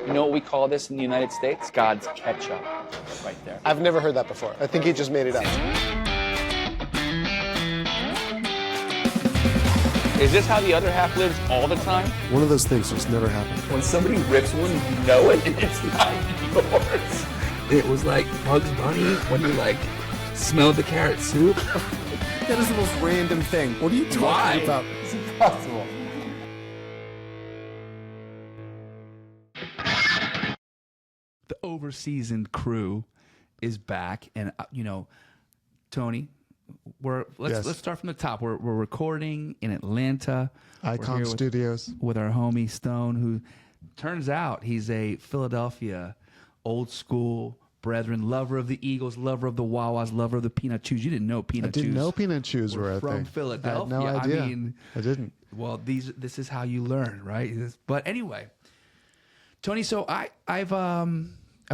You know what we call this in the United States? God's ketchup, right there. I've never heard that before. I think he just made it up. Is this how the other half lives all the time? One of those things just never happened. When somebody rips one, you know it, and it's not yours. It was like Bugs Bunny when you like smelled the carrot soup. That is the most random thing. What are you talking about? It's impossible. The overseasoned crew is back, and Tony, let's start from the top. We're recording in Atlanta. Icon Studios. With our homie Stone, who turns out he's a Philadelphia old school brethren, lover of the Eagles, lover of the Wawas, lover of the Peanut Chews. You didn't know Peanut Chews. I didn't know Peanut Chews were a from thing. Philadelphia. I had no idea. I mean, I didn't. Well, this is how you learn, right? But anyway, Tony. So I've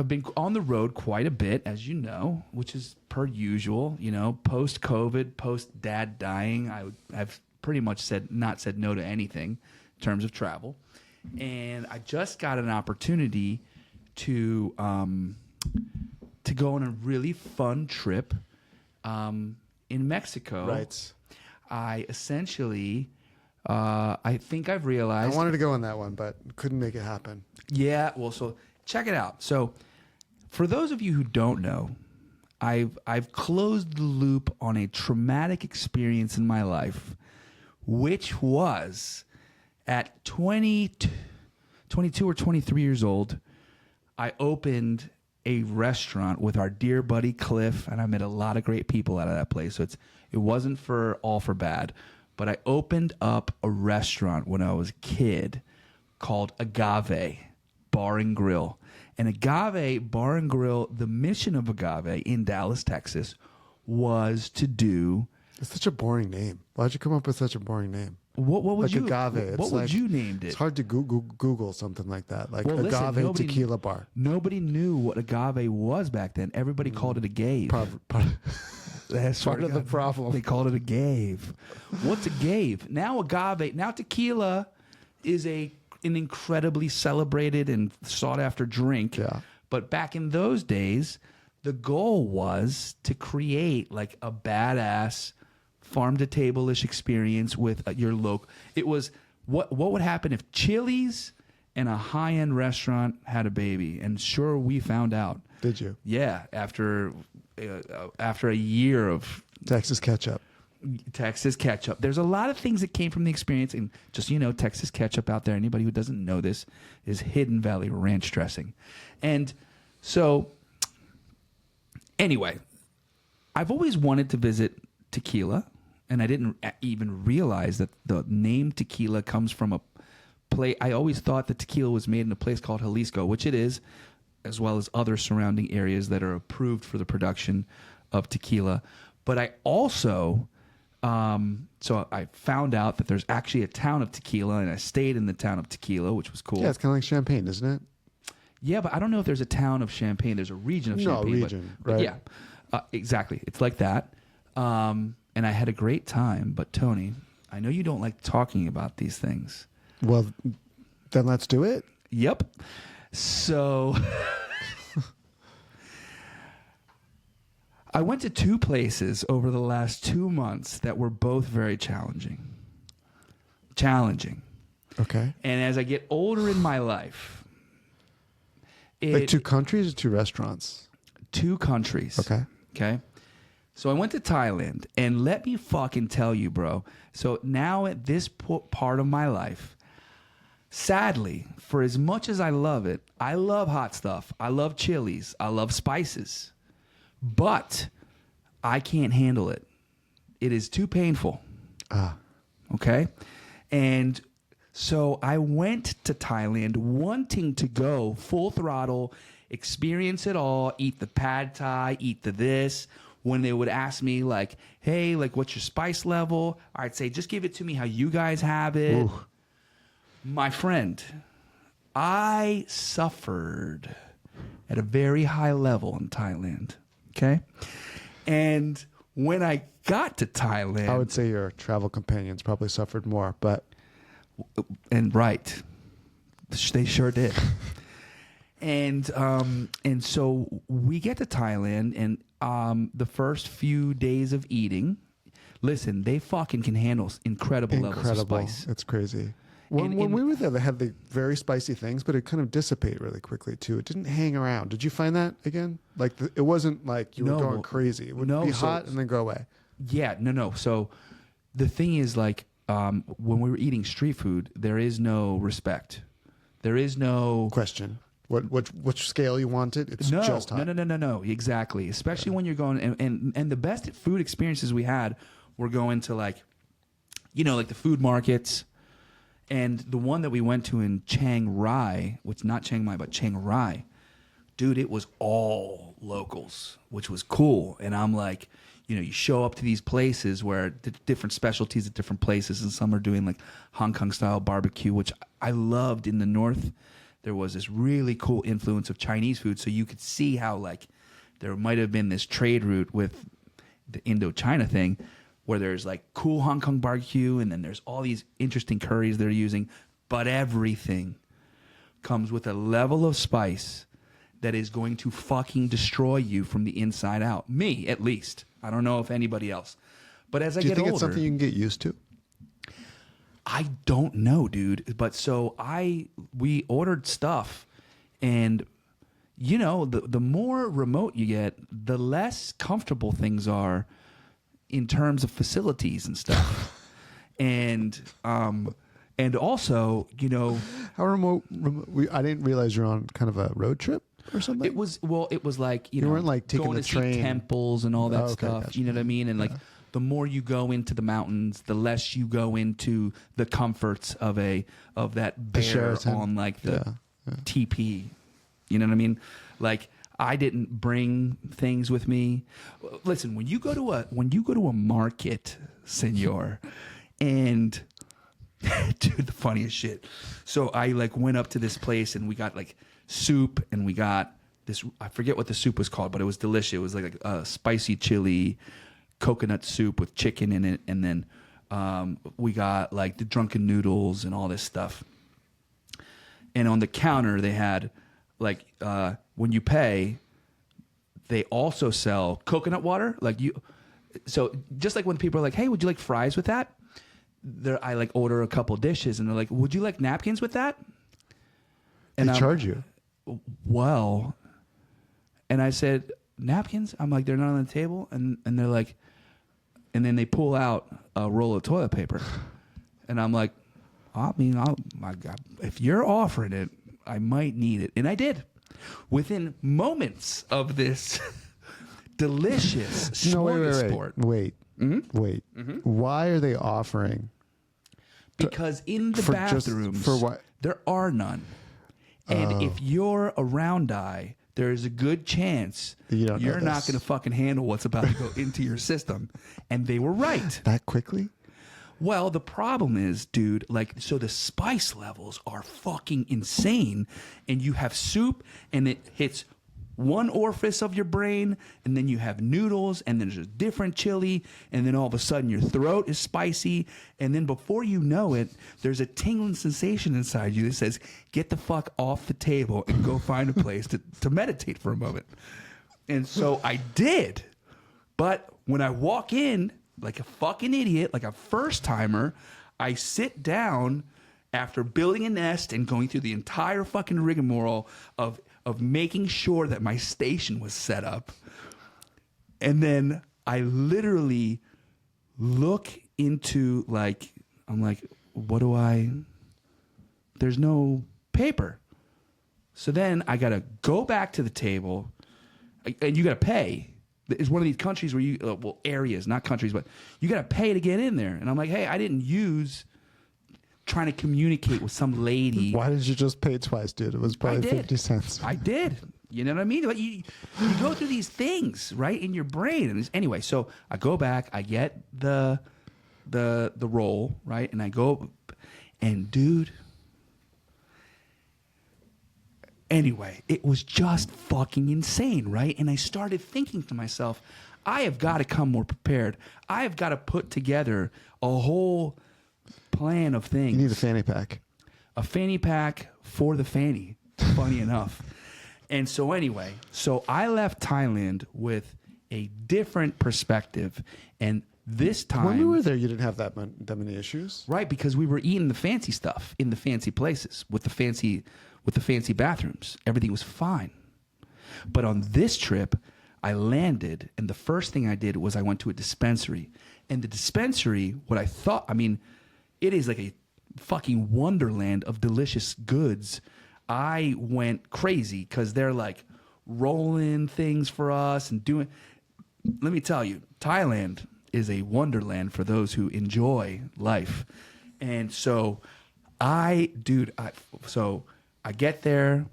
been on the road quite a bit, as you know, which is per usual. Post COVID, post Dad dying, I've pretty much not said no to anything in terms of travel, and I just got an opportunity to go on a really fun trip in Mexico. Right. I essentially, I think I've realized. I wanted to go on that one, but couldn't make it happen. Yeah, well, so check it out. So, for those of you who don't know, I've closed the loop on a traumatic experience in my life, which was at 22 or 23 years old. I opened a restaurant with our dear buddy Cliff, and I met a lot of great people out of that place. So it wasn't all for bad, but I opened up a restaurant when I was a kid called Agave Bar and Grill. And Agave Bar and Grill, the mission of Agave in Dallas, Texas, was to do. It's such a boring name. Why'd you come up with such a boring name? What would like you agave? What would you named it? It's hard to Google something like that, like Well, listen, agave tequila bar. Nobody knew what agave was back then. Everybody called it a gave. That's part of the problem. They called it a gave. What's a gave? Now agave. Now tequila is an incredibly celebrated and sought after drink. Yeah. But back in those days, the goal was to create like a badass farm to table-ish experience with your local. It was what would happen if Chili's and a high-end restaurant had a baby, and sure, we found out. Did you? Yeah, after a year of Texas ketchup. There's a lot of things that came from the experience, and just Texas ketchup out there. Anybody who doesn't know this is Hidden Valley Ranch dressing, and so anyway, I've always wanted to visit Tequila. And I didn't even realize that the name Tequila comes from a place. I always thought that tequila was made in a place called Jalisco, which it is, as well as other surrounding areas that are approved for the production of tequila. But I also, so I found out that there's actually a town of Tequila, and I stayed in the town of Tequila, which was cool. Yeah, it's kind of like Champagne, isn't it? Yeah, but I don't know if there's a town of Champagne. There's a region of Champagne. Region, but right? Yeah, exactly. It's like that. And I had a great time. But Tony, I know you don't like talking about these things. Well, then let's do it. Yep. So I went to two places over the last 2 months that were both very challenging. Okay. And as I get older in my life, like two countries or two restaurants? Two countries. Okay. So I went to Thailand, and let me fucking tell you, bro. So now at this part of my life, sadly, for as much as I love it, I love hot stuff. I love chilies. I love spices. But I can't handle it. It is too painful. Okay? And so I went to Thailand wanting to go full throttle, experience it all, eat the pad thai, eat the this. When they would ask me like, hey, like what's your spice level? I'd say, just give it to me how you guys have it. Ooh. My friend, I suffered at a very high level in Thailand. Okay? And when I got to Thailand, I would say your travel companions probably suffered more, but and right. They sure did. And so we get to Thailand, and the first few days of eating, listen, they fucking can handle incredible levels of spice. It's crazy. When we were there, they had the very spicy things, but it kind of dissipate really quickly too. It didn't hang around. Did you find that again? Like it wasn't like you were going crazy. It would be hot and then go away. Yeah, no. So the thing is, like, when we were eating street food, there is no respect. There is no question. Which scale you want it? It's just hot. No. Exactly. Especially when you're going and the best food experiences we had were going to like the food markets. And the one that we went to in Chiang Rai, which not Chiang Mai, but Chiang Rai, dude, it was all locals, which was cool. And I'm like, you show up to these places where different specialties at different places, and some are doing like Hong Kong style barbecue, which I loved. In the north, there was this really cool influence of Chinese food, so you could see how like there might have been this trade route with the Indochina thing, where there's like cool Hong Kong barbecue, and then there's all these interesting curries they're using, but everything comes with a level of spice that is going to fucking destroy you from the inside out. Me, at least. I don't know if anybody else. But as I get older... Do you think it's something you can get used to? I don't know, dude. But so we ordered stuff, and the more remote you get, the less comfortable things are in terms of facilities and stuff. and also, how remote I didn't realize you're on kind of a road trip or something. It was like, you weren't like taking going the to train, see temples and all that stuff. Gotcha. You know what I mean? And like the more you go into the mountains, the less you go into the comforts of that bear on like the TP. You know what I mean? Like, I didn't bring things with me. Listen, when you go to a market, senor, and dude, the funniest shit. So I like went up to this place, and we got like soup, and we got this, I forget what the soup was called, but it was delicious. It was like a spicy chili coconut soup with chicken in it, and then we got like the drunken noodles and all this stuff. And on the counter they had like when you pay, they also sell coconut water. So just like when people are like, "Hey, would you like fries with that?" I like order a couple dishes, and they're like, "Would you like napkins with that?" And they charge you. Well, and I said, "Napkins?" I'm like, "They're not on the table," and they're like, and then they pull out a roll of toilet paper, and I'm like, "I mean, my God, if you're offering it, I might need it," and I did. Within moments of this delicious smorgasbord. Wait. Why are they offering? Because in the bathrooms, for what? There are none. And if you're a round eye, there's a good chance you're not going to fucking handle what's about to go into your system. And they were right. That quickly? Well, the problem is, dude, so the spice levels are fucking insane, and you have soup, and it hits one orifice of your brain, and then you have noodles, and then there's a different chili, and then all of a sudden your throat is spicy, and then before you know it, there's a tingling sensation inside you that says, get the fuck off the table and go find a place to meditate for a moment. And so I did. But when I walk in, like a fucking idiot, like a first timer, I sit down after building a nest and going through the entire fucking rigmarole of making sure that my station was set up. And then I literally look into I'm like, there's no paper. So then I got to go back to the table, and you got to pay. It's one of these countries where areas, not countries, but you got to pay to get in there. And I'm like, hey, I didn't use trying to communicate with some lady. Why did you just pay twice, dude? It was probably 50 cents. I did. You know what I mean? Like you go through these things, right, in your brain. And anyway, so I go back, I get the roll, right, and I go, and dude, anyway, it was just fucking insane, right? And I started thinking to myself, I have got to come more prepared. I have got to put together a whole plan of things. You need a fanny pack. A fanny pack for the fanny, funny enough. And so anyway, so I left Thailand with a different perspective, and this time when we were there, you didn't have that many issues, right? Because we were eating the fancy stuff in the fancy places with the fancy bathrooms. Everything was fine. But on this trip, I landed, and the first thing I did was I went to a dispensary, and the dispensary, what I thought, I mean, it is like a fucking wonderland of delicious goods. I went crazy because they're like rolling things for us and doing. Let me tell you, Thailand is a wonderland for those who enjoy life. And so I get there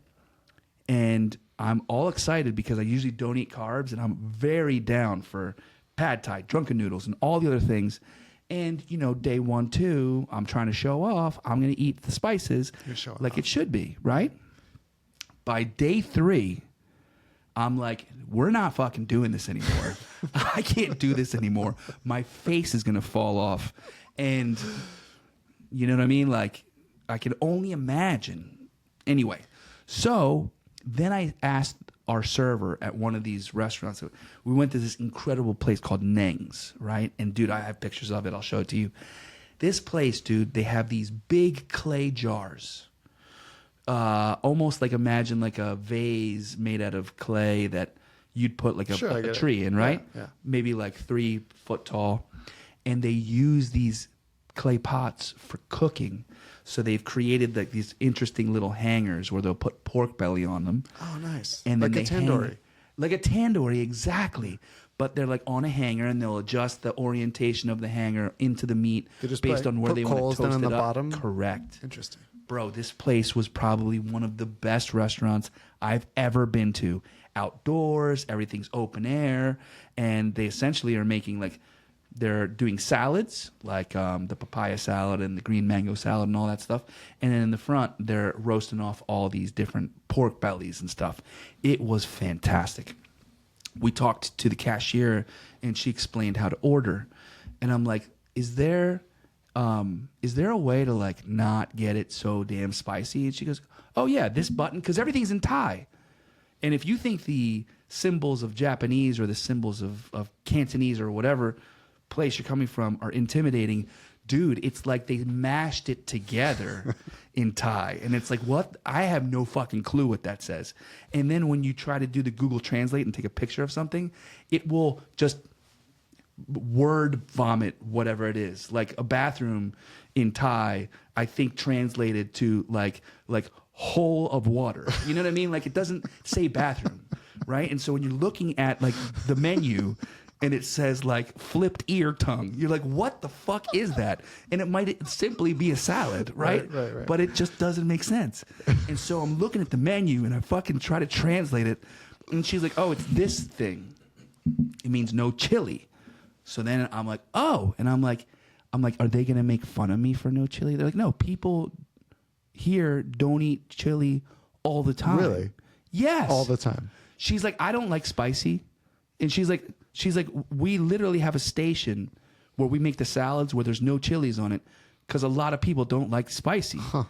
and I'm all excited because I usually don't eat carbs, and I'm very down for pad thai, drunken noodles, and all the other things. And, you know, day 1, 2, I'm trying to show off. I'm going to eat the spices like it should be, right? By day 3, I'm like, we're not fucking doing this anymore. I can't do this anymore. My face is going to fall off. And, you know what I mean? Like, I can only imagine. Anyway, so then I asked our server at one of these restaurants. We went to this incredible place called Neng's, right? And dude, I have pictures of it. I'll show it to you. This place, dude, they have these big clay jars. Almost like, imagine like a vase made out of clay that you'd put like a tree in, right? Yeah. Maybe like 3 foot tall. And they use these clay pots for cooking. So they've created like these interesting little hangers where they'll put pork belly on them. Oh, nice. And like then a tandoori. Like a tandoori, exactly. But they're like on a hanger, and they'll adjust the orientation of the hanger into the meat based on where they want to toast it up. Bottom? Correct. Interesting. Bro, this place was probably one of the best restaurants I've ever been to. Outdoors, everything's open air, and they essentially are making like, they're doing salads, like the papaya salad and the green mango salad and all that stuff. And then in the front, they're roasting off all these different pork bellies and stuff. It was fantastic. We talked to the cashier, and she explained how to order. And I'm like, is there a way to like not get it so damn spicy? And she goes, oh yeah, this button, because everything's in Thai. And if you think the symbols of Japanese or the symbols of Cantonese or whatever place you're coming from are intimidating, dude, it's like they mashed it together in Thai. And it's like, what? I have no fucking clue what that says. And then when you try to do the Google Translate and take a picture of something, it will just word vomit whatever it is. Like a bathroom in Thai, I think translated to like hole of water. You know what I mean? Like it doesn't say bathroom, right? And so when you're looking at like the menu and it says like flipped ear tongue, you're like, what the fuck is that? And it might simply be a salad, right? Right. But it just doesn't make sense. And so I'm looking at the menu and I fucking try to translate it. And she's like, oh, it's this thing. It means no chili. So then I'm like, oh. And I'm like, are they going to make fun of me for no chili? They're like, no, people here don't eat chili all the time. Really? Yes. All the time. She's like, I don't like spicy. And she's like, we literally have a station where we make the salads where there's no chilies on it because a lot of people don't like spicy. Huh.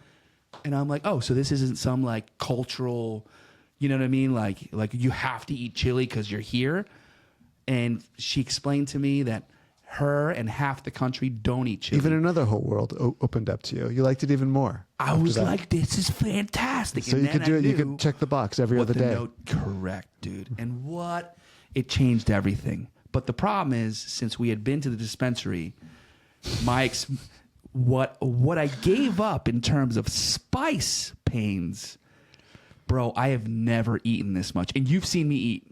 And I'm like, oh, so this isn't some like cultural, you know what I mean? Like you have to eat chili because you're here. And she explained to me that her and half the country don't eat chili. Even another whole world opened up to you. You liked it even more. I was like, this is fantastic. So and you could do it. You could check the box every other day. Correct, dude. And what? It changed everything. But the problem is, since we had been to the dispensary, what I gave up in terms of spice pains, bro, I have never eaten this much. And you've seen me eat.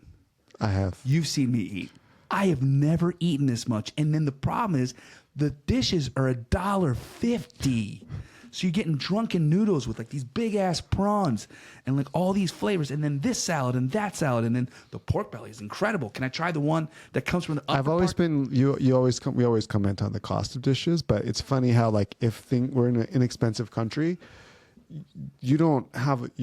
I have. You've seen me eat. I have never eaten this much. And then the problem is the dishes are $1.50. So you're getting drunken noodles with like these big ass prawns and like all these flavors. And then this salad and that salad. And then the pork belly is incredible. Can I try the one that comes from the upper I've always part? we always comment on the cost of dishes, but it's funny how like we're in an inexpensive country, you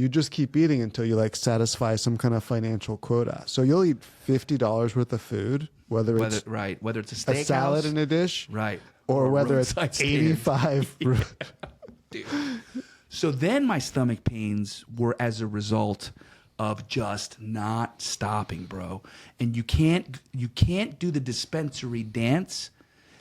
just keep eating until you like satisfy some kind of financial quota. So you'll eat $50 worth of food, whether it's a steak house, salad in a dish, right, or whether it's 85. Yeah. Dude. So then my stomach pains were as a result of just not stopping, bro. And you can't do the dispensary dance.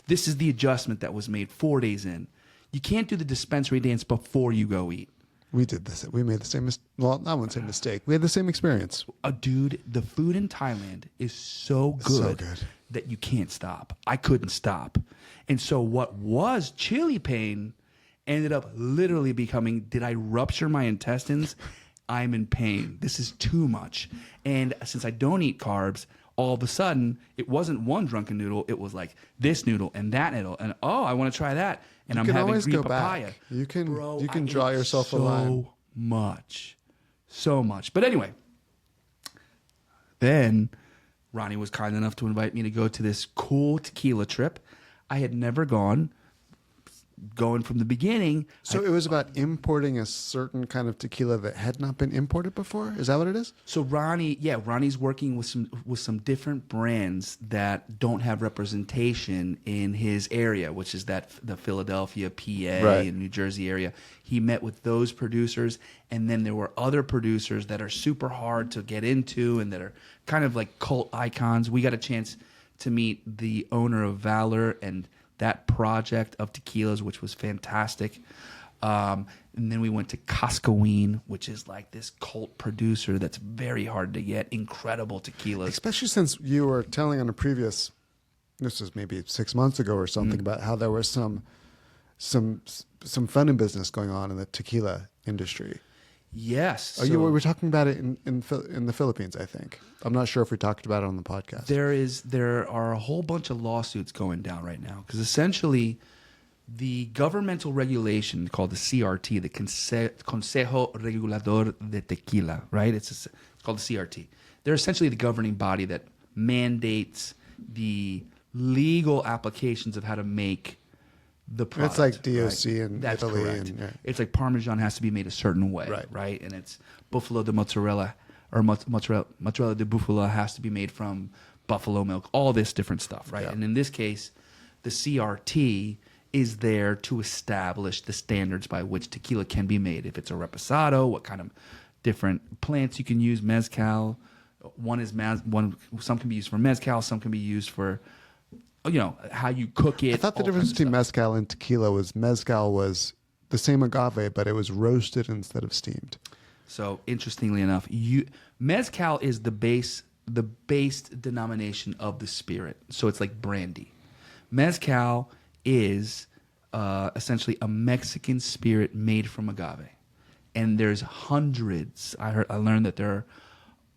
This is the adjustment that was made 4 days in. You can't do the dispensary dance before you go eat. We did this. We made the same well, I wouldn't say mistake. We had the same experience. Dude, the food in Thailand is so good that you can't stop. I couldn't stop. And so what was chili pain ended up literally becoming, did I rupture my intestines? I'm in pain. This is too much. And since I don't eat carbs, all of a sudden, it wasn't one drunken noodle. It was like this noodle and that noodle. And I want to try that. And I'm having green papaya. Back. You can draw yourself a line. So much. But anyway, then Ronnie was kind enough to invite me to go to this cool tequila trip. I had never gone. Going from the beginning. So it was about importing a certain kind of tequila that had not been imported before? Is that what it is? So Ronnie's working with some different brands that don't have representation in his area, which is the Philadelphia, PA, and New Jersey area. He met with those producers, and then there were other producers that are super hard to get into and that are kind of like cult icons. We got a chance to meet the owner of Valor and that project of tequilas, which was fantastic. And then we went to Cascaween, which is like this cult producer that's very hard to get. Incredible tequilas. Especially since you were telling on a previous, this was maybe 6 months ago or something, about how there was some funny business going on in the tequila industry. Yes. We were talking about it in the Philippines, I think. I'm not sure if we talked about it on the podcast. There are a whole bunch of lawsuits going down right now because essentially the governmental regulation called the CRT, the Consejo Regulador de Tequila, right? It's called the CRT. They're essentially the governing body that mandates the legal applications of how to make the product. It's like DOC right? in That's Italy. Correct. And, It's like Parmesan has to be made a certain way, right? And it's Buffalo de Mozzarella or mozzarella de Buffalo has to be made from buffalo milk, all this different stuff, right? Yeah. And in this case, the CRT is there to establish the standards by which tequila can be made. If it's a reposado, what kind of different plants you can use, mezcal. Some can be used for mezcal, some can be used for how you cook it. I thought the difference between mezcal and tequila was mezcal was the same agave, but it was roasted instead of steamed. So interestingly enough, mezcal is the base denomination of the spirit. So it's like brandy. Mezcal is essentially a Mexican spirit made from agave, and there's hundreds. I learned that there are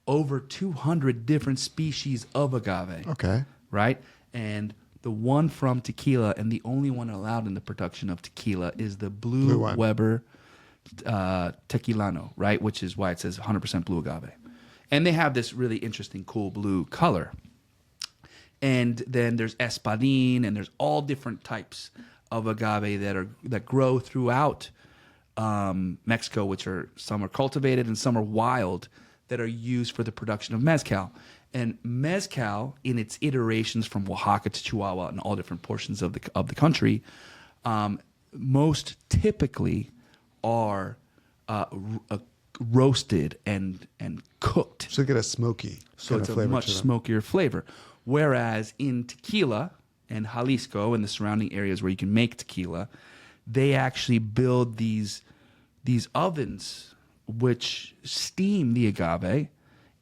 over 200 different species of agave. Okay. Right? And the one from tequila, and the only one allowed in the production of tequila, is the Blue Weber Tequilano, right? Which is why it says 100% blue agave. And they have this really interesting, cool blue color. And then there's Espadín, and there's all different types of agave that grow throughout Mexico, which some are cultivated and some are wild, that are used for the production of mezcal. And mezcal, in its iterations from Oaxaca to Chihuahua and all different portions of the country, most typically are roasted and cooked. So you get a smoky So it's a much smokier flavor. Whereas in tequila and Jalisco and the surrounding areas where you can make tequila, they actually build these ovens which steam the agave.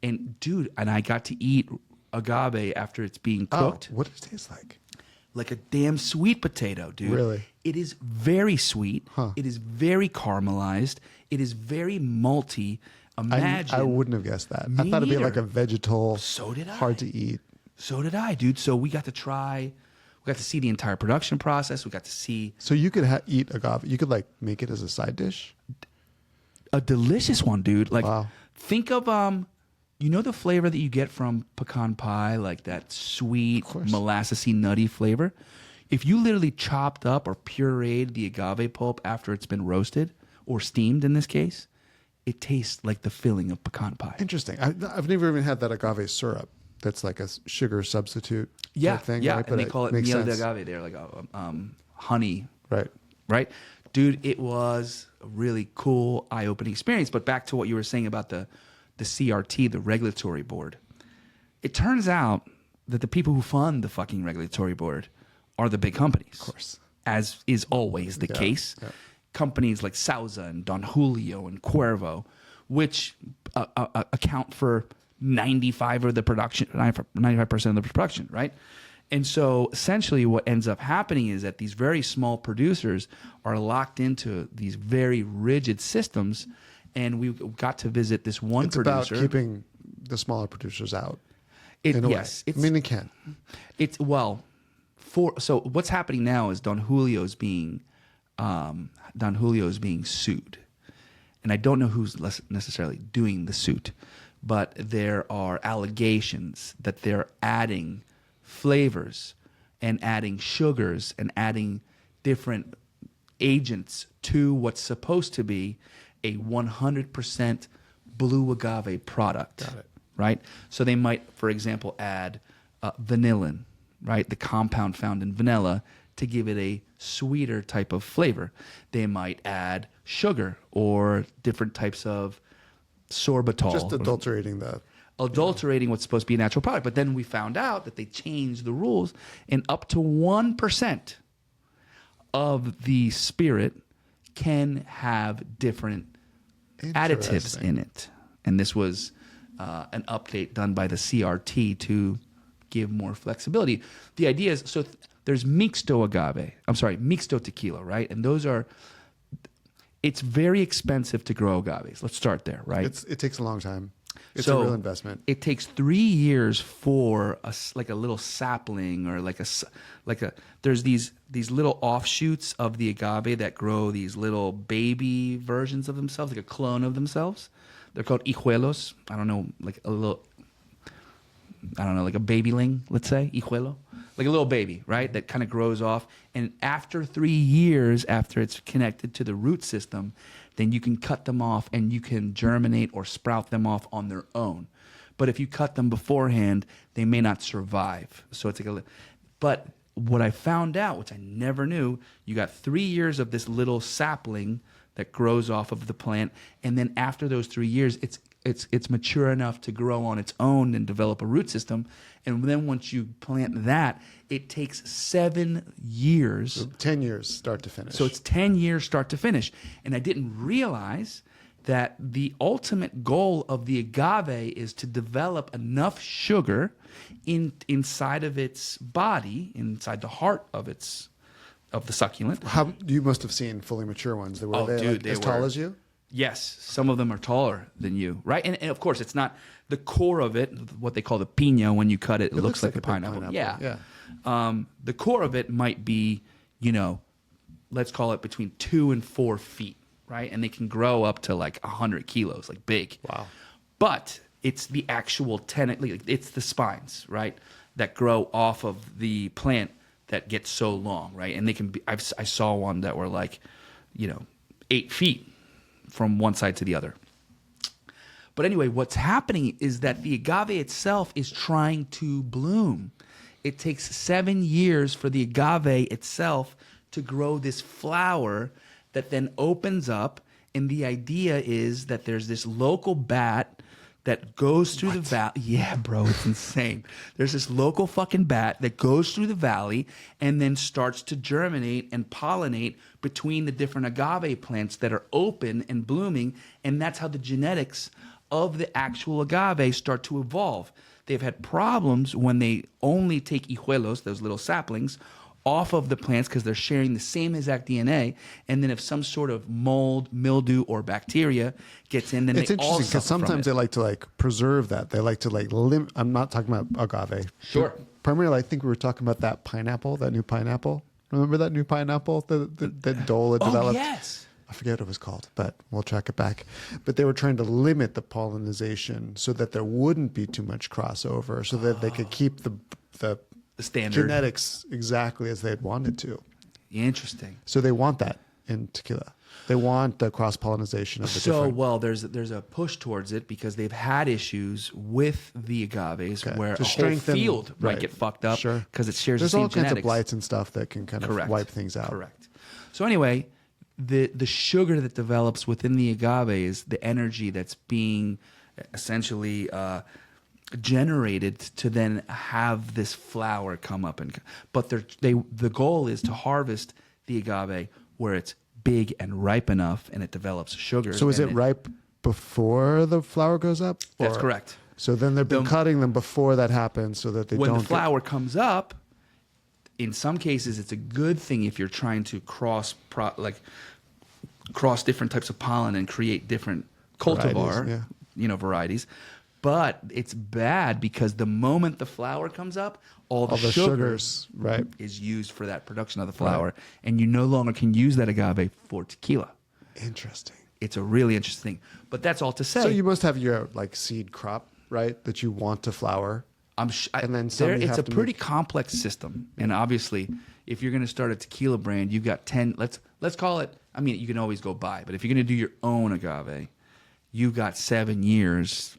And dude, I got to eat agave after it's being cooked. What does it taste like? Like a damn sweet potato, dude. Really? It is very sweet. Huh. It is very caramelized. It is very malty. Imagine. I wouldn't have guessed that. Me I thought it'd be like neither. a vegetal. So did I. Hard to eat. So did I, dude. So we got to see the entire production process. We got to see. So you could eat agave. You could like make it as a side dish. A delicious one, dude. Like, wow. Think of the flavor that you get from pecan pie, like that sweet, molassesy, nutty flavor. If you literally chopped up or pureed the agave pulp after it's been roasted or steamed, in this case, it tastes like the filling of pecan pie. Interesting. I've never even had that agave syrup. That's like a sugar substitute. Thing, yeah, right? and they call it miel de agave. They're like honey. Right, dude. It was a really cool, eye-opening experience. But back to what you were saying about the the CRT, the regulatory board. It turns out that the people who fund the fucking regulatory board are the big companies. Of course. As is always the case. Yeah. Companies like Sauza and Don Julio and Cuervo, which account for 95% of the production, right? And so essentially what ends up happening is that these very small producers are locked into these very rigid systems, and we got to visit this one producer. It's about keeping the smaller producers out. Yes. I mean, it can. So what's happening now is Don Julio's being sued. And I don't know who's necessarily doing the suit, but there are allegations that they're adding flavors and adding sugars and adding different agents to what's supposed to be a 100% blue agave product. Got it. Right? So they might, for example, add vanillin, right? The compound found in vanilla to give it a sweeter type of flavor. They might add sugar or different types of sorbitol. Just adulterating what's supposed to be a natural product. But then we found out that they changed the rules, and up to 1% of the spirit can have different additives in it. And this was an update done by the CRT to give more flexibility. The idea is, so there's mixto tequila, right? And those are, it's very expensive to grow agaves. Let's start there, right? It takes a long time. It's a real investment. It takes 3 years for a little sapling, or there's these little offshoots of the agave that grow these little baby versions of themselves, like a clone of themselves. They're called hijuelos. Like a babyling, let's say, hijuelo. Like a little baby, right? That kind of grows off. And after 3 years, after it's connected to the root system, then you can cut them off and you can germinate or sprout them off on their own. But if you cut them beforehand, they may not survive. So it's like but what I found out, which I never knew, you got 3 years of this little sapling that grows off of the plant, and then after those 3 years, it's mature enough to grow on its own and develop a root system. And then once you plant that, it takes 7 years. So 10 years start to finish. So it's 10 years start to finish. And I didn't realize that the ultimate goal of the agave is to develop enough sugar inside of its body, inside the heart of the succulent. You must have seen fully mature ones. They were as tall as you? Yes, some of them are taller than you, right? And of course, it's not the core of it, what they call the piña. When you cut it, it looks like a pineapple. Yeah. The core of it might be, let's call it between 2 and 4 feet, right? And they can grow up to like 100 kilos, like big. Wow. But it's the actual it's the spines, right, that grow off of the plant that get so long, right? And they can be. I saw one that were like, 8 feet from one side to the other. But anyway, what's happening is that the agave itself is trying to bloom. It takes 7 years for the agave itself to grow this flower that then opens up. And the idea is that there's this local bat that goes through the valley. Yeah, bro, it's insane. There's this local fucking bat that goes through the valley and then starts to germinate and pollinate between the different agave plants that are open and blooming. And that's how the genetics of the actual agave start to evolve. They've had problems when they only take hijuelos, those little saplings, off of the plants because they're sharing the same exact DNA. And then if some sort of mold, mildew, or bacteria gets in, then it's they all interesting because sometimes they like to preserve that. They like to limit. I'm not talking about agave. Sure. Primarily, I think we were talking about that new pineapple. Remember that new pineapple that Dole had developed? Oh, yes. I forget what it was called, but we'll track it back. But they were trying to limit the pollination so that there wouldn't be too much crossover, so that they could keep the standard genetics exactly as they'd wanted to. Interesting. So they want that in tequila. They want the cross-pollination of the different... Well, there's a push towards it because they've had issues with the agaves where a whole field might get fucked up because it shares the same genetics. There's all kinds of blights and stuff that can kind of wipe things out. Correct. So anyway, the sugar that develops within the agave is the energy that's being essentially generated to then have this flower come up. But the goal is to harvest the agave where it's big and ripe enough and it develops sugar. So is it ripe before the flower goes up? That's correct. So then they've been cutting them before that happens so that they don't... When the flower comes up, in some cases, it's a good thing if you're trying to cross different types of pollen and create different cultivar, varieties. But it's bad because the moment the flower comes up, all the sugars is used for that production of the flower, and you no longer can use that agave for tequila. Interesting. It's a really interesting thing. But that's all to say. So you must have your seed crop, right, that you want to flower. And then it's a pretty complex system. And obviously, if you're going to start a tequila brand, you've got 10, let's call it, I mean, you can always go buy, but if you're going to do your own agave, you've got 7 years,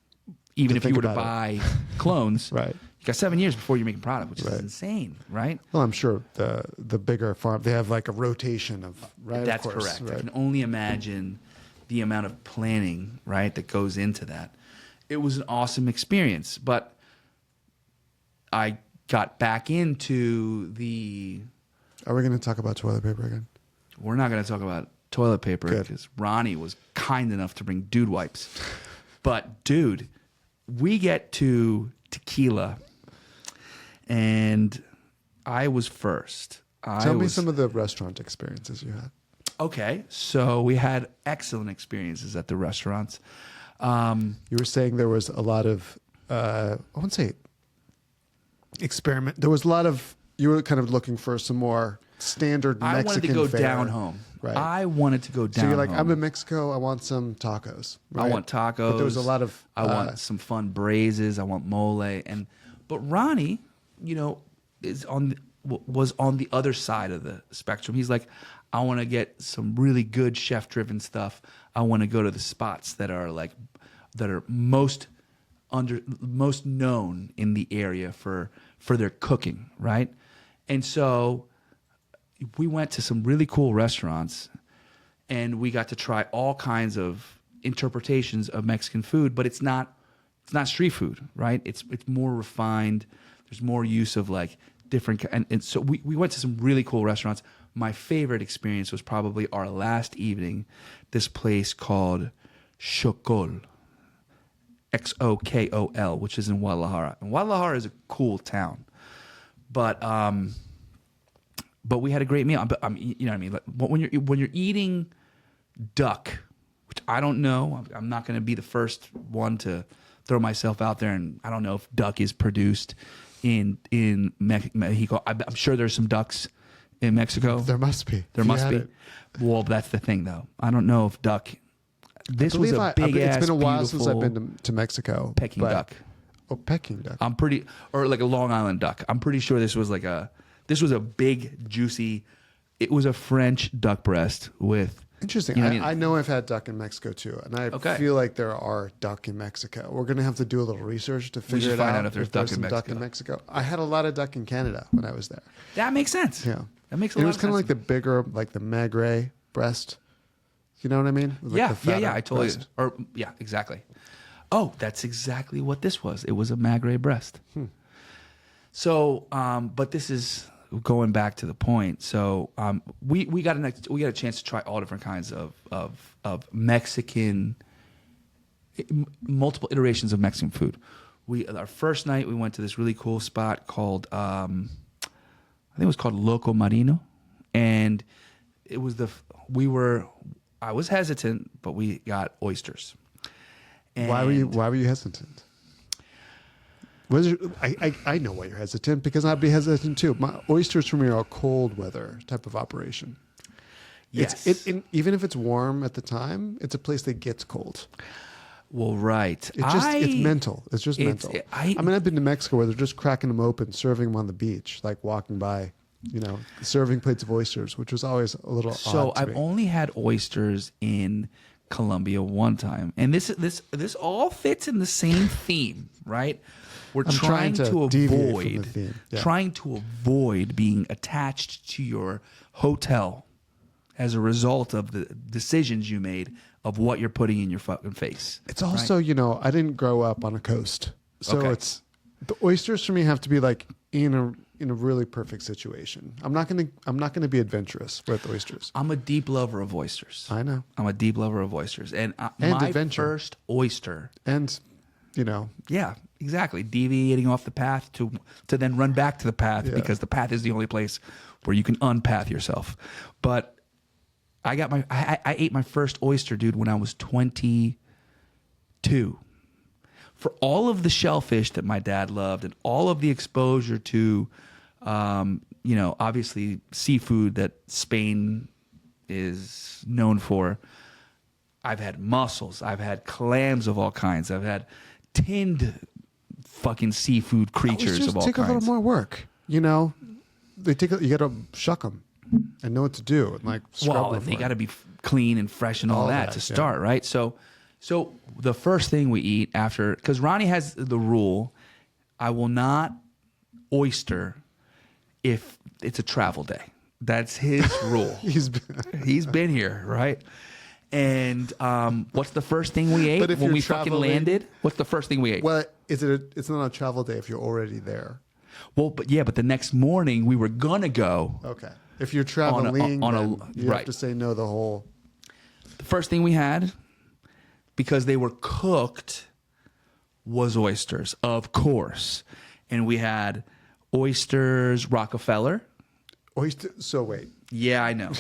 even if you were to buy clones, you got 7 years before you're making product, which is insane, right? Well, I'm sure the bigger farm, they have a rotation of, That's of course, correct. I can only imagine the amount of planning, that goes into that. It was an awesome experience, but I got back into the... Are we going to talk about toilet paper again? We're not going to talk about toilet paper because Ronnie was kind enough to bring dude wipes. But, dude, we get to tequila, and I was first. Tell me some of the restaurant experiences you had. Okay, so we had excellent experiences at the restaurants. You were saying there was a lot of, I wouldn't say experiment. There was a lot of, you were kind of looking for some more standard Mexican fare. I wanted to go down home. Right. I wanted to go down home. So you're like, I'm in Mexico, I want some tacos. Right? I want tacos. But there was a lot of... I want some fun braises. I want mole. But Ronnie, was on the other side of the spectrum. He's like, I want to get some really good chef-driven stuff. I want to go to the spots that are most known in the area for their cooking, right? And so we went to some really cool restaurants, and we got to try all kinds of interpretations of Mexican food, but it's not street food, right? It's more refined. There's more use of different, and so we went to some really cool restaurants. My favorite experience was probably our last evening, this place called Xokol, Xokol, which is in Guadalajara. And Guadalajara is a cool town, but we had a great meal. You know what I mean? When you're eating duck, which I don't know, I'm not going to be the first one to throw myself out there, and I don't know if duck is produced in Mexico. I'm sure there's some ducks in Mexico. There must be. There must be. Well, that's the thing, though. I don't know if duck. This was a big ass. It's been a while since I've been to Mexico. Peking duck. Oh, Peking duck. Or a Long Island duck. I'm pretty sure this was a big, juicy. It was a French duck breast with. Interesting. I know I've had duck in Mexico too, and I feel like there are duck in Mexico. We're going to have to do a little research to figure it out. Find out if there's duck in Mexico. I had a lot of duck in Canada when I was there. That makes sense. Yeah, that makes a lot of sense. It was kind of like the bigger, like the magret breast. You know what I mean? Yeah. I totally. Exactly. Oh, that's exactly what this was. It was a magret breast. So, but this is. Going back to the point, so we got a chance to try all different kinds of Mexican, multiple iterations of Mexican food. Our first night we went to this really cool spot called I think it was called Loco Marino, and it was I was hesitant, but we got oysters. And why were you hesitant? I know why you're hesitant, because I'd be hesitant too. My oysters for me are a cold weather type of operation. Yes. Even if it's warm at the time, it's a place that gets cold. Well, right. It's mental. It's just mental. I've been to Mexico where they're just cracking them open, serving them on the beach, like walking by, serving plates of oysters, which was always a little odd to me. I've only had oysters in Colombia one time. And this all fits in the same theme, right? We're trying to avoid being attached to your hotel as a result of the decisions you made of what you're putting in your fucking face. It's also, right? you know, I didn't grow up on a coast. So it's the oysters for me have to be like in a really perfect situation. I'm not gonna be adventurous with oysters. I'm a deep lover of oysters. I know. I'm a deep lover of oysters. And my adventure. first oyster. And, you know. Yeah, exactly. Deviating off the path to then run back to the path because the path is the only place where you can unpath yourself. But I ate my first oyster, dude, when I was 22. For all of the shellfish that my dad loved and all of the exposure to, you know, obviously seafood that Spain is known for, I've had mussels, I've had clams of all kinds, I've had tinned fucking seafood creatures of all kinds. Take a little more work, you know. You got to shuck them and know what to do, and like scrub them. They got to be clean and fresh and all that to start, right? So the first thing we eat after, because Ronnie has the rule, I will not oyster if it's a travel day. That's his rule. He's been here, right? And what's the first thing we ate when we fucking landed? What's the first thing we ate? Well, it's not a travel day if you're already there. Well, but the next morning we were gonna go. Okay. If you're traveling, you have to say no the whole. The first thing we had, because they were cooked, was oysters, of course. And we had oysters Rockefeller. So wait. Yeah, I know.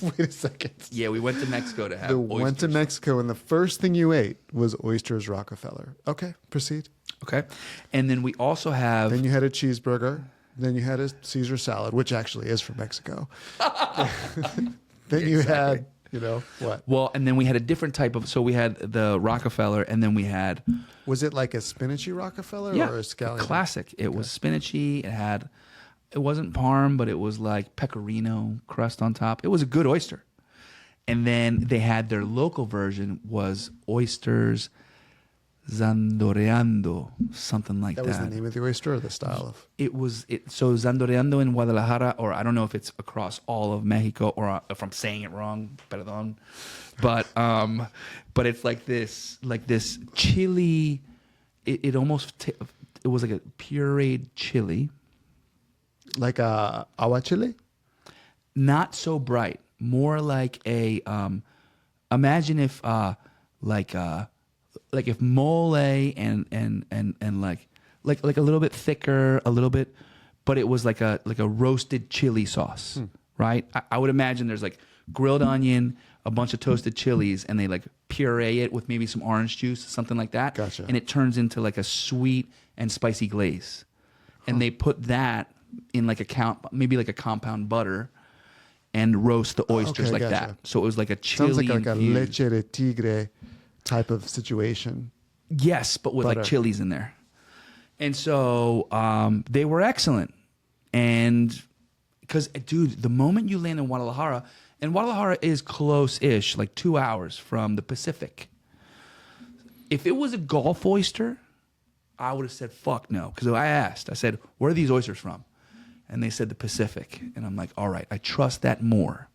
Wait a second. Yeah, we went to Mexico to have oysters. Went to Mexico, and the first thing you ate was oysters Rockefeller. Okay, proceed. Okay. And then we also have... Then you had a cheeseburger. Then you had a Caesar salad, which actually is from Mexico. Then you had... You know, what? Well, and then we had a different type of... So we had the Rockefeller, and then we had... Was it like a spinachy Rockefeller or a scallion? Classic. It was spinachy. It had... It wasn't parm, but it was like pecorino crust on top. It was a good oyster. And then they had their local version was oysters zandoreando, something like that. That was the name of the oyster or the style of? So zandoreando in Guadalajara, or I don't know if it's across all of Mexico, or if I'm saying it wrong, perdón. But it's like this chili. It almost it was like a pureed chili. Like a aguachile? Not so bright. More like a imagine if like if mole and like a little bit thicker, a little bit, but it was like a roasted chili sauce, right? I would imagine there's like grilled onion, a bunch of toasted chilies, and they like puree it with maybe some orange juice, something like that. Gotcha. And it turns into like a sweet and spicy glaze. And they put that in like maybe like a compound butter and roast the oysters that. So it was like a chili. Sounds like a leche de tigre type of situation. Yes, but with butter. Like chilies in there. And so they were excellent. And because, dude, the moment you land in Guadalajara, and Guadalajara is close-ish, like 2 hours from the Pacific. If it was a Gulf oyster, I would have said, fuck no. Because I said, where are these oysters from? And they said the Pacific. And I'm like, all right, I trust that more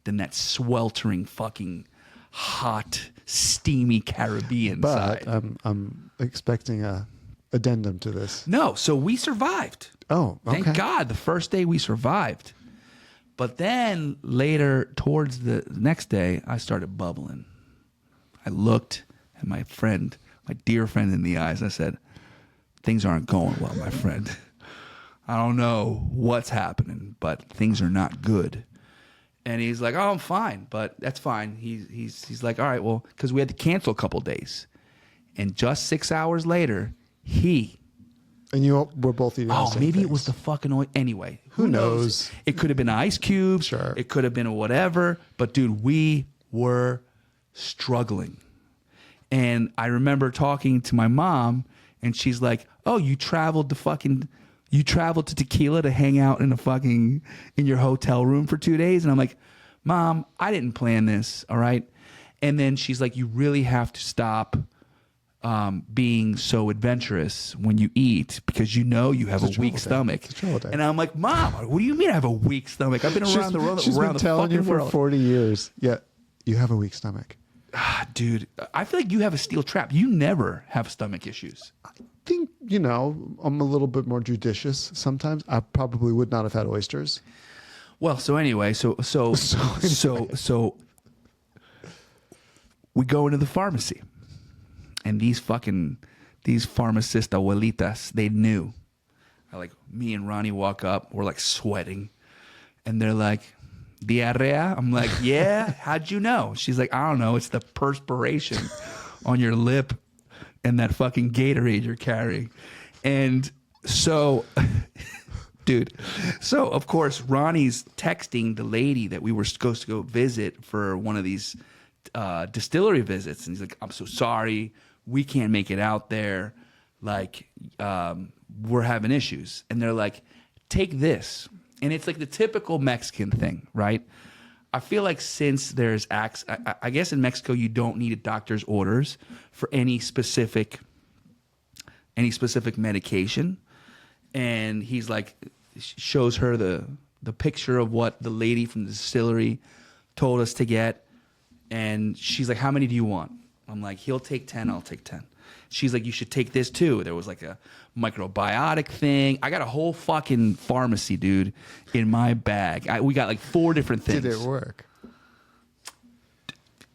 than that sweltering fucking hot, steamy Caribbean side. But I'm expecting a addendum to this. No, so we survived. Oh, okay. Thank God, the first day we survived. But then later, towards the next day, I started bubbling. I looked at my dear friend in the eyes. I said, things aren't going well, my friend. I don't know what's happening, but things are not good. And he's like, oh, I'm fine, but that's fine. He's like, all right, well, because we had to cancel a couple days. And just 6 hours later, And you were both eating the same maybe things. it was the fucking oil. Anyway, who knows? It could have been ice cubes. Sure. It could have been whatever. But, dude, we were struggling. And I remember talking to my mom, and she's like, oh, you traveled to Tequila to hang out in your hotel room for 2 days? And I'm like, Mom, I didn't plan this, all right? And then she's like, you really have to stop being so adventurous when you eat, because you have a weak stomach. And I'm like, Mom, what do you mean I have a weak stomach? I've been around the world. She's been telling you for 40 years. Yeah, you have a weak stomach. Dude, I feel like you have a steel trap. You never have stomach issues. I think, I'm a little bit more judicious sometimes. I probably would not have had oysters. Well, so anyway, so we go into the pharmacy, and these pharmacist abuelitas, they knew. Like, me and Ronnie walk up, we're like sweating, and they're like, diarrhea? I'm like, yeah, how'd you know? She's like, I don't know, it's the perspiration on your lip and that fucking Gatorade you're carrying. And so, dude, so of course, Ronnie's texting the lady that we were supposed to go visit for one of these distillery visits. And he's like, I'm so sorry, we can't make it out there. Like, we're having issues. And they're like, take this. And it's like the typical Mexican thing, right? I feel like since there's I guess in Mexico you don't need a doctor's orders for any specific medication. And he's like, shows her the picture of what the lady from the distillery told us to get. And she's like, how many do you want? I'm like, he'll take 10, I'll take 10. She's like, you should take this too. There was like a microbiotic thing. I got a whole fucking pharmacy, dude, in my bag. We got like 4 different things. Did it work?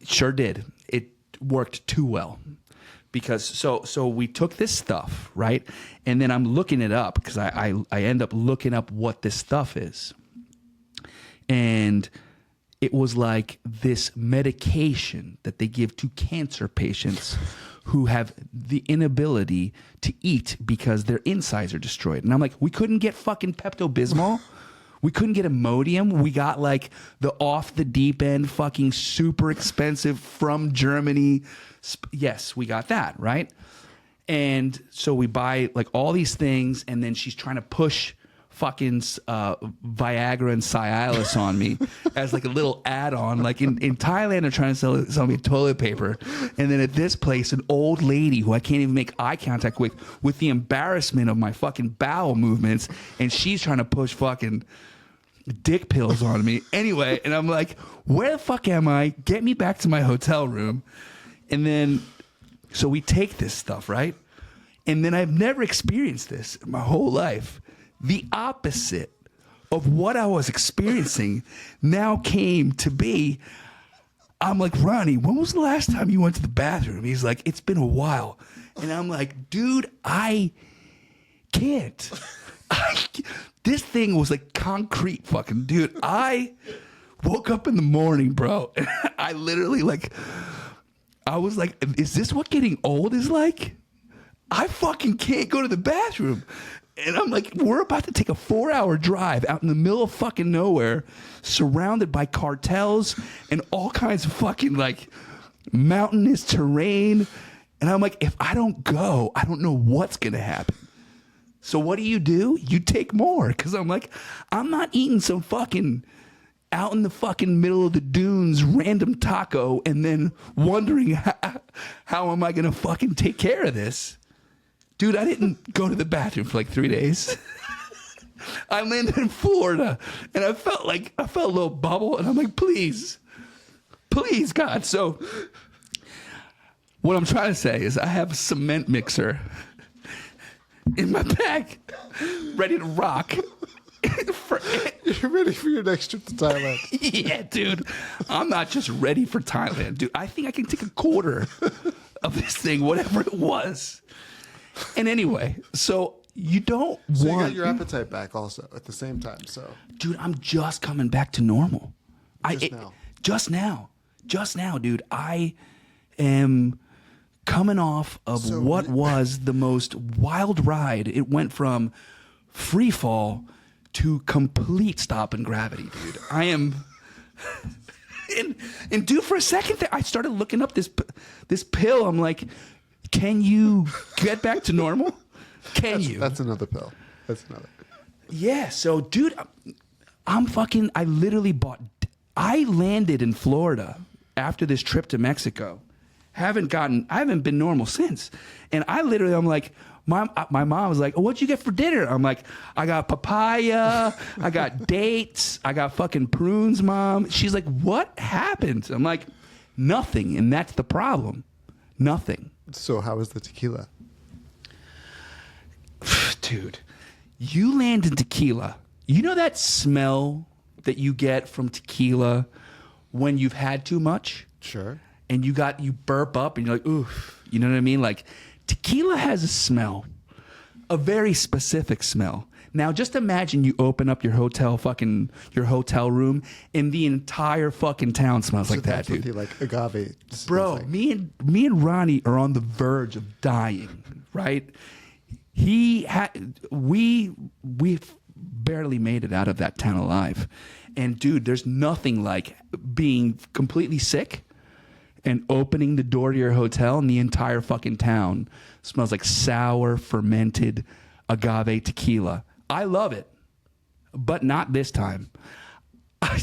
Sure did. It worked too well. Because so we took this stuff, right? And then I'm looking it up because I end up looking up what this stuff is. And it was like this medication that they give to cancer patients who have the inability to eat because their insides are destroyed. And I'm like, we couldn't get fucking Pepto-Bismol. We couldn't get Imodium. We got like the off the deep end fucking super expensive from Germany. Yes, we got that, right? And so we buy like all these things, and then she's trying to push fucking Viagra and Cialis on me as like a little add-on. Like in Thailand, they're trying to sell me toilet paper. And then at this place, an old lady who I can't even make eye contact with the embarrassment of my fucking bowel movements, and she's trying to push fucking dick pills on me. Anyway, and I'm like, where the fuck am I? Get me back to my hotel room. And then, so we take this stuff, right? And then I've never experienced this in my whole life. The opposite of what I was experiencing now came to be. I'm like, Ronnie, when was the last time you went to the bathroom? He's like, it's been a while. And I'm like, dude, I can't. This thing was like concrete fucking, dude. I woke up in the morning, bro. And I literally I was like, is this what getting old is like? I fucking can't go to the bathroom. And I'm like, we're about to take a 4-hour drive out in the middle of fucking nowhere, surrounded by cartels and all kinds of fucking like mountainous terrain. And I'm like, if I don't go, I don't know what's going to happen. So what do? You take more. Because I'm like, I'm not eating some fucking out in the fucking middle of the dunes random taco and then wondering how am I going to fucking take care of this. Dude, I didn't go to the bathroom for like 3 days. I landed in Florida, and I felt a little bubble, and I'm like, please, God. So what I'm trying to say is I have a cement mixer in my bag, ready to rock. You're ready for your next trip to Thailand. Yeah, dude. I'm not just ready for Thailand, dude. I think I can take a quarter of this thing, whatever it was. And anyway, so you don't want... So you got your appetite back also at the same time, so... Dude, I'm just coming back to normal. Just now, dude. I am coming off of what was the most wild ride. It went from free fall to complete stop in gravity, dude. I am... And dude, for a second there, I started looking up this pill. I'm like... Can you get back to normal? That's another pill. That's another. Yeah. So, dude, I literally I landed in Florida after this trip to Mexico. I haven't been normal since. And I'm like, my mom was like, oh, what'd you get for dinner? I'm like, I got papaya, I got dates, I got fucking prunes, Mom. She's like, what happened? I'm like, Nothing, and that's the problem. Nothing. So how was the tequila? Dude, you land in tequila. You know that smell that you get from tequila when you've had too much? Sure. And you burp up and you're like, oof. You know what I mean? Like, tequila has a smell, a very specific smell. Now, just imagine you open up your hotel room and the entire fucking town smells like that, dude. Like agave. Bro, like. me and Ronnie are on the verge of dying, right? We barely made it out of that town alive. And dude, there's nothing like being completely sick and opening the door to your hotel and the entire fucking town smells like sour, fermented agave tequila. I love it, but not this time.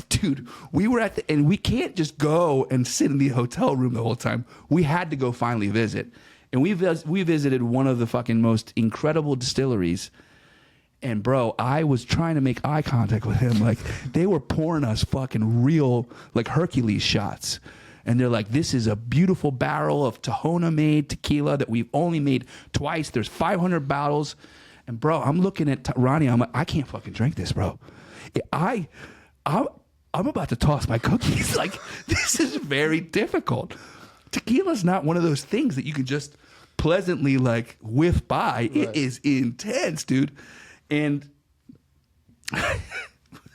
Dude, we were and we can't just go and sit in the hotel room the whole time. We had to go finally visit. And we visited one of the fucking most incredible distilleries. And bro, I was trying to make eye contact with him. Like, they were pouring us fucking real, like, Hercules shots. And they're like, this is a beautiful barrel of Tahona-made tequila that we've only made twice. There's 500 bottles. And bro, I'm looking at Ronnie. I'm like, I can't fucking drink this, bro. I'm about to toss my cookies. Like, this is very difficult. Tequila's not one of those things that you can just pleasantly, like, whiff by. Right. It is intense, dude. And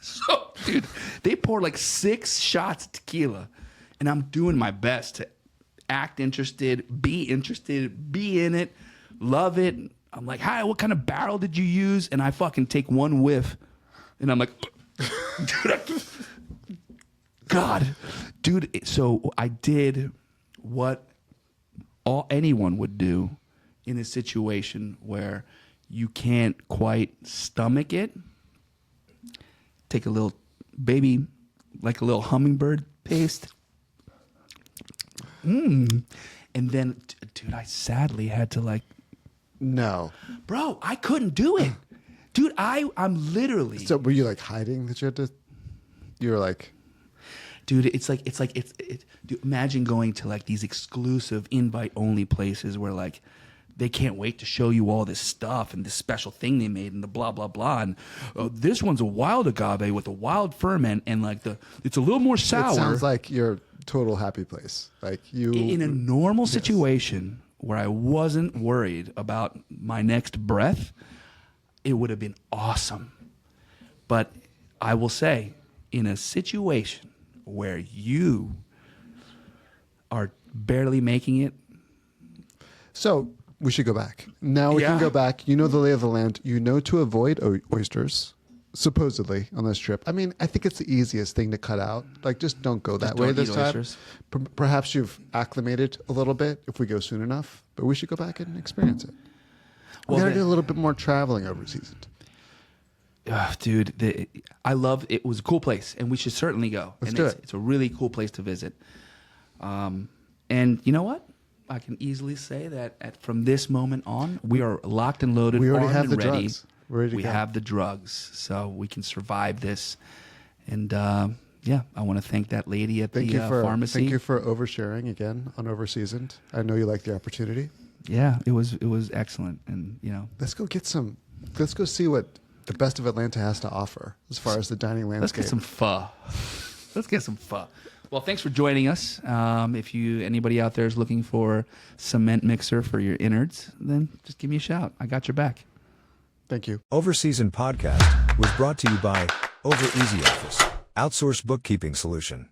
so, dude, they poured like 6 shots of tequila. And I'm doing my best to act interested, be in it, love it. I'm like, hi, what kind of barrel did you use? And I fucking take one whiff. And I'm like, dude. So I did what anyone would do in a situation where you can't quite stomach it. Take a little baby, like a little hummingbird paste. And then, dude, I sadly had to, like, no, bro, I couldn't do it, dude. I'm literally. So were you like hiding that you had to? You were like, dude, it's dude, imagine going to like these exclusive invite only places where like they can't wait to show you all this stuff and this special thing they made and the blah blah blah, and this one's a wild agave with a wild ferment and like it's a little more sour. It sounds like your total happy place. Like you in a normal situation where I wasn't worried about my next breath, it would have been awesome. But I will say, in a situation where you are barely making it. So we should go back. Now we can go back. You know the lay of the land. You know to avoid oysters, supposedly, on this trip. I mean, I think it's the easiest thing to cut out. Like, just don't go that way this time. Perhaps you've acclimated a little bit if we go soon enough, but we should go back and experience it. We got to do a little bit more traveling overseas. Dude, I love it. It was a cool place, and we should certainly go. Let's do it. It's a really cool place to visit. And you know what? I can easily say that from this moment on, we are locked and loaded. We already have the ready. drugs. We're ready to we go. have the drugs, so we can survive this. And yeah, I want to thank that lady at the pharmacy. Thank you for oversharing again on Overseasoned. I know you like the opportunity. Yeah, it was excellent, and you know, let's go see what the best of Atlanta has to offer as far as the dining landscape. Let's get some pho. Well, thanks for joining us. If anybody out there is looking for cement mixer for your innards, then just give me a shout. I got your back. Thank you. Overseasoned podcast was brought to you by Over Easy Office, outsourced bookkeeping solution.